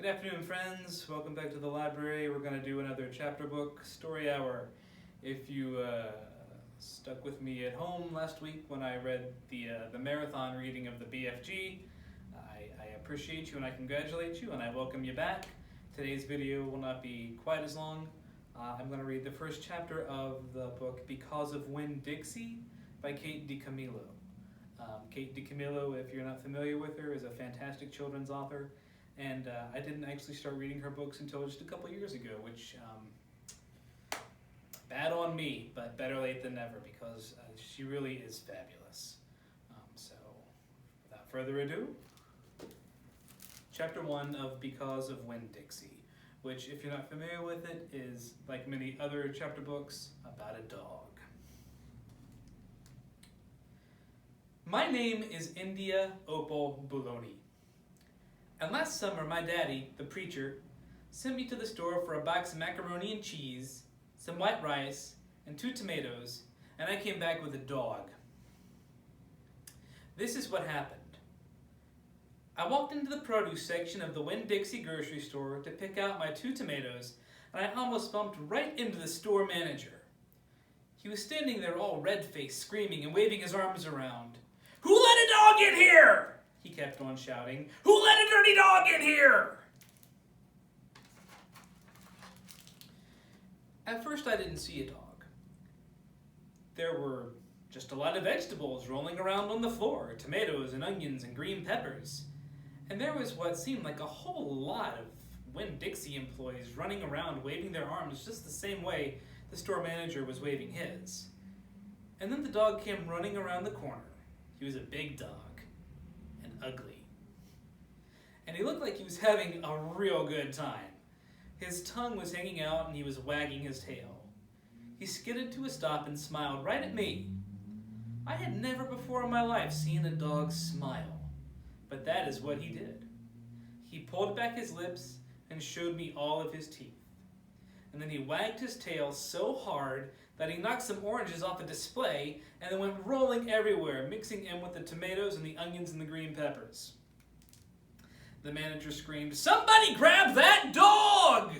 Good afternoon, friends. Welcome back to the library. We're going to do another chapter book story hour. If you stuck with me at home last week when I read the marathon reading of the BFG, I appreciate you and I congratulate you and I welcome you back. Today's video will not be quite as long. I'm going to read the first chapter of the book Because of Winn-Dixie by Kate DiCamillo. Kate DiCamillo, if you're not familiar with her, is a fantastic children's author. And I didn't actually start reading her books until just a couple years ago, which, bad on me, but better late than never, because she really is fabulous. So, without further ado, Chapter 1 of Because of Winn-Dixie, which, if you're not familiar with it, is, like many other chapter books, about a dog. My name is India Opal Bologna. And last summer, my daddy, the preacher, sent me to the store for a box of macaroni and cheese, some white rice, and 2 tomatoes, and I came back with a dog. This is what happened. I walked into the produce section of the Winn-Dixie grocery store to pick out my 2 tomatoes, and I almost bumped right into the store manager. He was standing there all red-faced, screaming and waving his arms around. "Who let a dog in here?" He kept on shouting. "Who let a dirty dog in here?" At first I didn't see a dog. There were just a lot of vegetables rolling around on the floor, tomatoes and onions and green peppers. And there was what seemed like a whole lot of Winn-Dixie employees running around waving their arms just the same way the store manager was waving his. And then the dog came running around the corner. He was a big dog. And ugly. And he looked like he was having a real good time. His tongue was hanging out and he was wagging his tail. He skidded to a stop and smiled right at me. I had never before in my life seen a dog smile, but that is what he did. He pulled back his lips and showed me all of his teeth. And then he wagged his tail so hard that he knocked some oranges off the display and then went rolling everywhere, mixing in with the tomatoes and the onions and the green peppers. The manager screamed, "Somebody grab that dog!"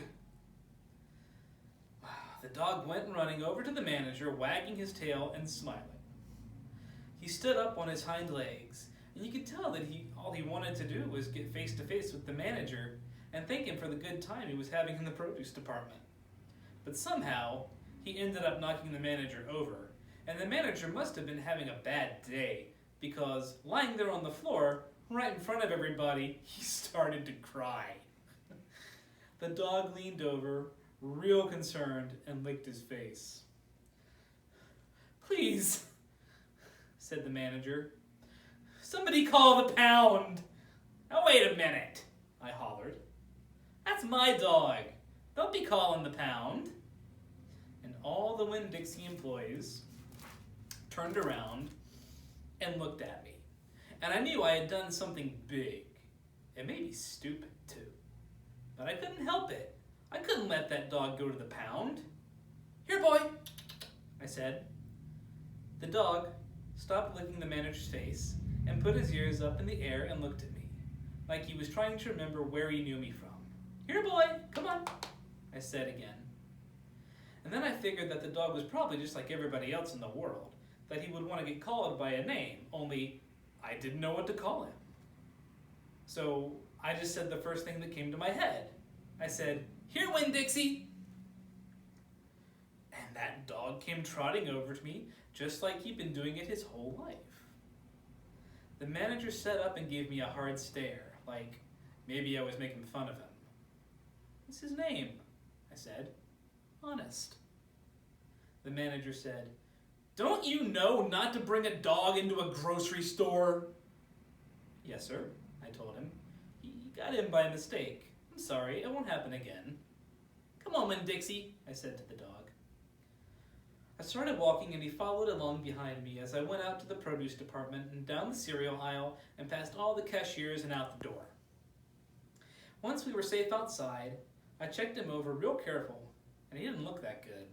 The dog went running over to the manager, wagging his tail and smiling. He stood up on his hind legs, and you could tell that all he wanted to do was get face to face with the manager and thank him for the good time he was having in the produce department. But somehow, he ended up knocking the manager over, and the manager must have been having a bad day, because lying there on the floor, right in front of everybody, he started to cry. The dog leaned over, real concerned, and licked his face. "Please," said the manager, "somebody call the pound." "Now wait a minute," I hollered. "That's my dog. Don't be calling the pound." And all the Winn-Dixie employees turned around and looked at me. And I knew I had done something big. It may be stupid, too. But I couldn't help it. I couldn't let that dog go to the pound. "Here, boy," I said. The dog stopped licking the manager's face and put his ears up in the air and looked at me, like he was trying to remember where he knew me from. "Here, boy, come on," I said again. And then I figured that the dog was probably just like everybody else in the world, that he would want to get called by a name, only I didn't know what to call him. So I just said the first thing that came to my head. I said, "Here, Winn-Dixie." And that dog came trotting over to me, just like he'd been doing it his whole life. The manager sat up and gave me a hard stare, like maybe I was making fun of him. "What's his name?" I said. "Honest." The manager said, "Don't you know not to bring a dog into a grocery store?" "Yes, sir," I told him. "He got in by mistake. I'm sorry, it won't happen again." "Come on, Winn-Dixie," I said to the dog. I started walking and he followed along behind me as I went out to the produce department and down the cereal aisle and past all the cashiers and out the door. Once we were safe outside, I checked him over real careful, and he didn't look that good.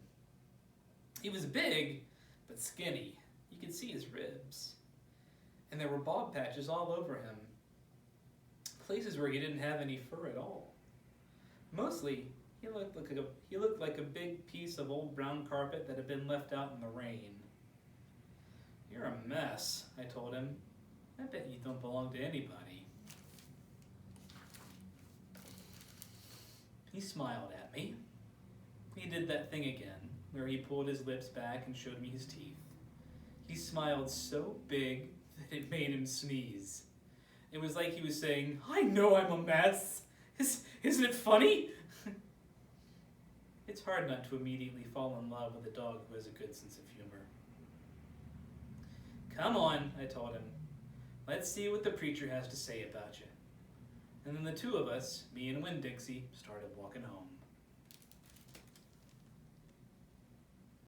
He was big, but skinny. You could see his ribs. And there were bog patches all over him. Places where he didn't have any fur at all. Mostly, he looked like a big piece of old brown carpet that had been left out in the rain. "You're a mess," I told him. "I bet you don't belong to anybody." He smiled at me. He did that thing again, where he pulled his lips back and showed me his teeth. He smiled so big that it made him sneeze. It was like he was saying, "I know I'm a mess. Isn't it funny?" It's hard not to immediately fall in love with a dog who has a good sense of humor. "Come on," I told him. "Let's see what the preacher has to say about you." And then the two of us, me and Winn-Dixie, started walking home.